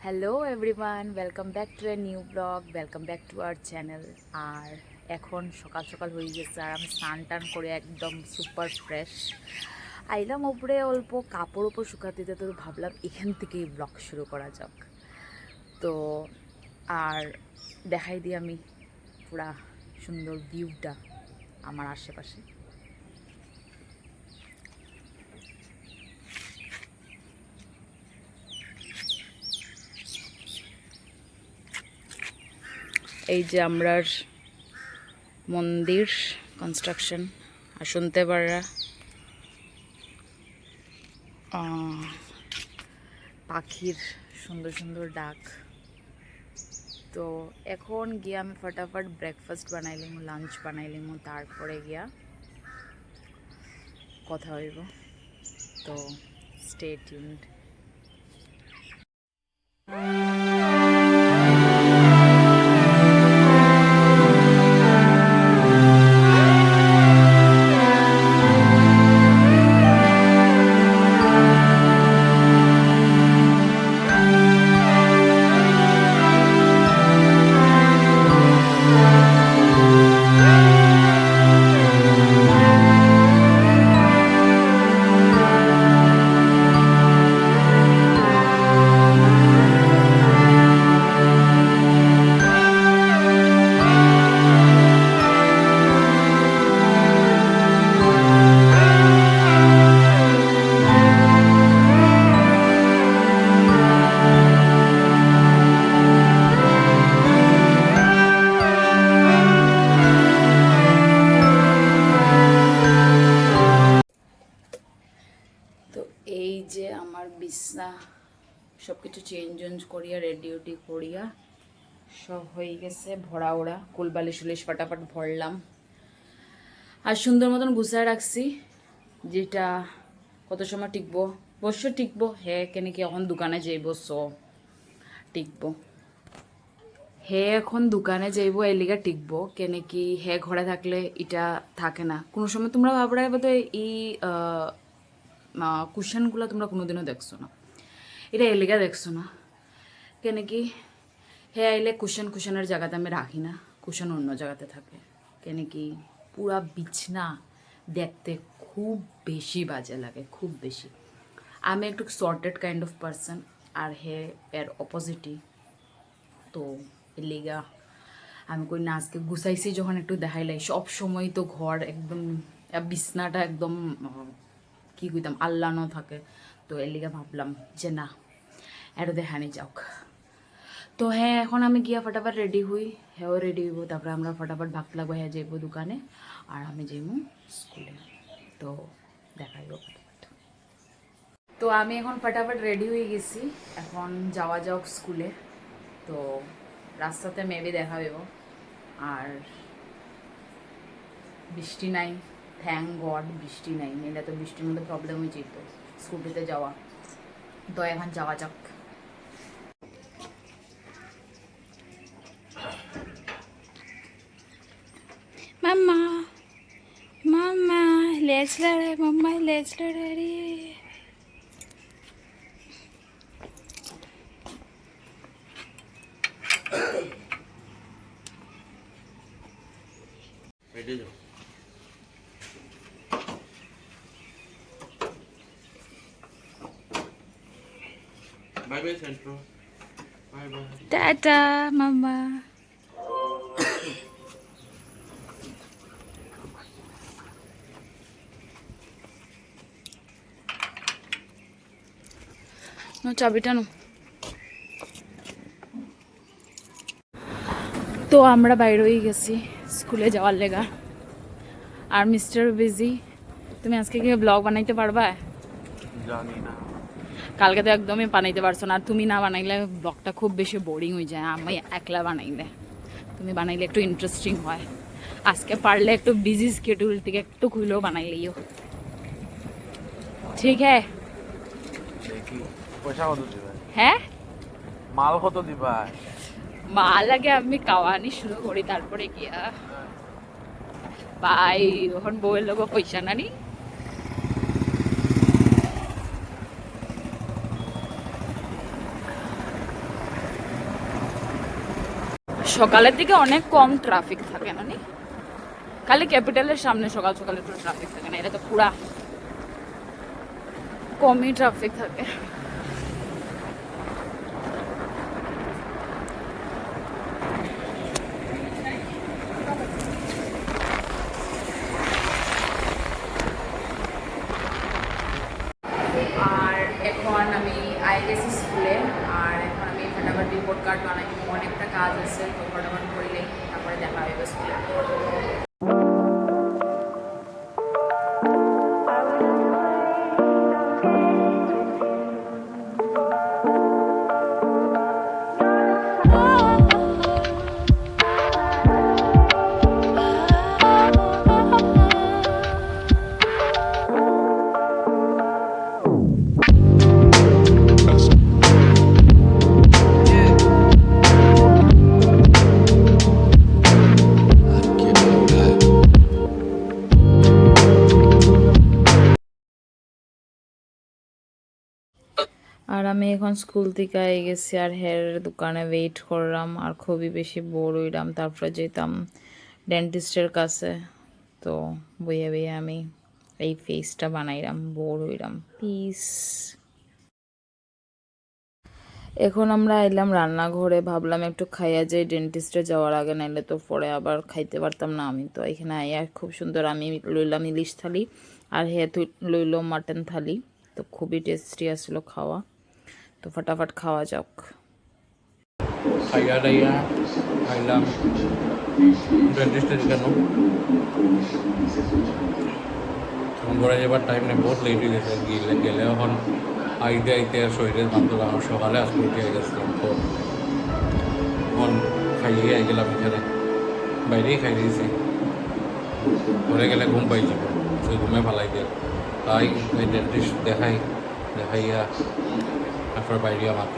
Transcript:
Hello everyone, welcome back to a new blog, welcome back to our channel. আর এখন সকাল সকাল হয়ে গেছে আর আমি স্নান টান করে একদম সুপার ফ্রেশ আইলাম ওপরে অল্প কাপড় ওপর শুকাতে দিতে। তো ভাবলাম এখান থেকেই ব্লগ শুরু করা যাক। তো আর দেখাই দিই আমি পুরা সুন্দর ভিউটা আমার আশেপাশে। এই যে আমরার মন্দির কনস্ট্রাকশন, আর শুনতে পারা পাখির সুন্দর সুন্দর ডাক। তো এখন গিয়া আমি ফটাফট ব্রেকফাস্ট বানাইলিম, লাঞ্চ বানাইলিম, তারপরে গিয়া কথা হইব। তো স্টে টিউনড। তো এই যে আমার বিছনা সব কিছু চেঞ্জ করিয়া রেডি উডি করিয়া সব হয়ে গেছে, ভরা ওরা কুলবালিশ উলিশ ফটাফট ভরলাম আর সুন্দর মতন গুছায় রাখছি। যেটা কত সময় টিকবো, বসে টিকবো হে কেন কি এখন দোকানে যাইব, সো টিকবো হে এখন দোকানে যাইব এলিগা টিকবো কেন কি হে ঘরে থাকলে এটা থাকে না। কোনো সময় তোমরা ভাবরা বোধ এই কুশনগুলো তোমরা কোনোদিনও দেখছো না, এটা এলিগা দেখছো না কেন কি হে আইলে কুশনের জায়গাতে আমি রাখি না, কুশন অন্য জায়গাতে থাকে কেন কি পুরা বিছনা দেখতে খুব বেশি বাজে লাগে, খুব বেশি। আমি একটু সর্টেড কাইন্ড অফ পারসন আর হে এর অপোজিটই। তো এলিগা আমি কই না আজকে গুছাইছি যখন একটু দেখাইলাই। সব সময় তো ঘর একদম বিছনাটা একদম কি কইতাম আল্লানো থাকে। তো এলিগা ভাবলাম যে না এটা দেখানি যাওক। তো হ্যাঁ এখন আমি গিয়া ফটাফট রেডি হই, হ্যাঁ রেডি হইব, তারপরে আমরা ফটাফট ভাগতে লাগবো, হ্যাঁ যাইব দোকানে আর আমি যাইব স্কুলে। তো দেখাইব ফটাফট। তো আমি এখন ফটাফট রেডি হয়ে গেছি, এখন যাওয়া যাওক স্কুলে। তো রাস্তাতে মেবি দেখা হইব। আর বৃষ্টি নাই, থ্যাংক গড বৃষ্টি নাই, এটা তো বৃষ্টির মধ্যে প্রবলেম হয়ে যেত স্কুটিতে যাওয়া। তো এখন যাওয়া যাক। মাম্মা মাম্মা লেজ লড়ে, মাম্মা লেজ লড়ে রে। Bye bye Centro. Bye bye. টাটা মাম্মা। চাবিটা নো। তো আমরা বাইরে হয়ে গেছি স্কুলে যাওয়ার লেগা, আর মিস্টার বিজি। তুমি আজকে কি ব্লগ বানাইতে পারবা? জানি না, কালকে তো একদমই বানাইতে পারছো না, আর তুমি না বানাইলে ব্লগটা খুব বেশি বোরিং হয়ে যায়। আমি একলা বানাইলে, তুমি বানাইলে একটু ইন্টারেস্টিং হয়। আজকে পারলে একটু বিজি স্কেডিউল থেকে একটু খুলেও বানাইলেও ঠিক হ্যাঁ। দেখি পয়সা কত দিবে, হ্যাঁ মাল কত দিবা? মাল আগে আমি কাওয়ানি শুরু করি, তারপরে গিয়া ভাই তখন বউয়ের লোক পয়সা নানি। সকালের দিকে অনেক কম ট্রাফিক থাকে না নি? খালি ক্যাপিটালের সামনে সকাল সকাল একটু ট্রাফিক থাকে না, এটা তো পুরা কমই ট্রাফিক থাকে। আর এখন আমি আইএলএস স্কুলে, আর এখন আমি ফটাফট রিপোর্ট কার্ড বানাই, অনেকটা কাজ আছে, তো ফটাফট করলে তারপরে দেখা হবে স্কুলে। আর আমি এখন স্কুল থেকে আই গেছি, আর হেয়ার দোকানে ওয়েট করলাম, আর খুবই বেশি বোর হইলাম। তারপরে যেতাম ডেন্টিস্টের কাছে, তো বইয়ে বইয়ে আমি এই ফেসটা বানাইলাম, বোর হইলাম পিস। এখন আমরা এলাম রান্নাঘরে, ভাবলাম একটু খাইয়া যাই ডেন্টিস্টে যাওয়ার আগে, নাইলে তো পরে আবার খাইতে পারতাম না। আমি তো এখানে আইয়া খুব সুন্দর, আমি লইলাম ইলিশ থালি আর হে লইল মাটন থালি, তো খুবই টেস্টি আসলো খাওয়া। তো ফটাফট খাওয়া যাক। খাইয়া দাইয়া খাইলাম ডেন্টিস্টের কেন ঘরে যাবার টাইম নেই, বহুত লেট হয়ে গেছে। গেলে এখন আইতে আইতে শরীরের মাত্র আমার সকালে আজকে উঠে গেছিলাম, তো এখন খাইয়ে আই গেলাম এখানে, বাইরেই খাই দিয়েছি। ঘরে গেলে ঘুম পাই যাব, সে ঘুমে ফালাই দিয়ে তাই ওই ডেন্টিস্ট দেখাইয়া তারপর বাইরে মাত্র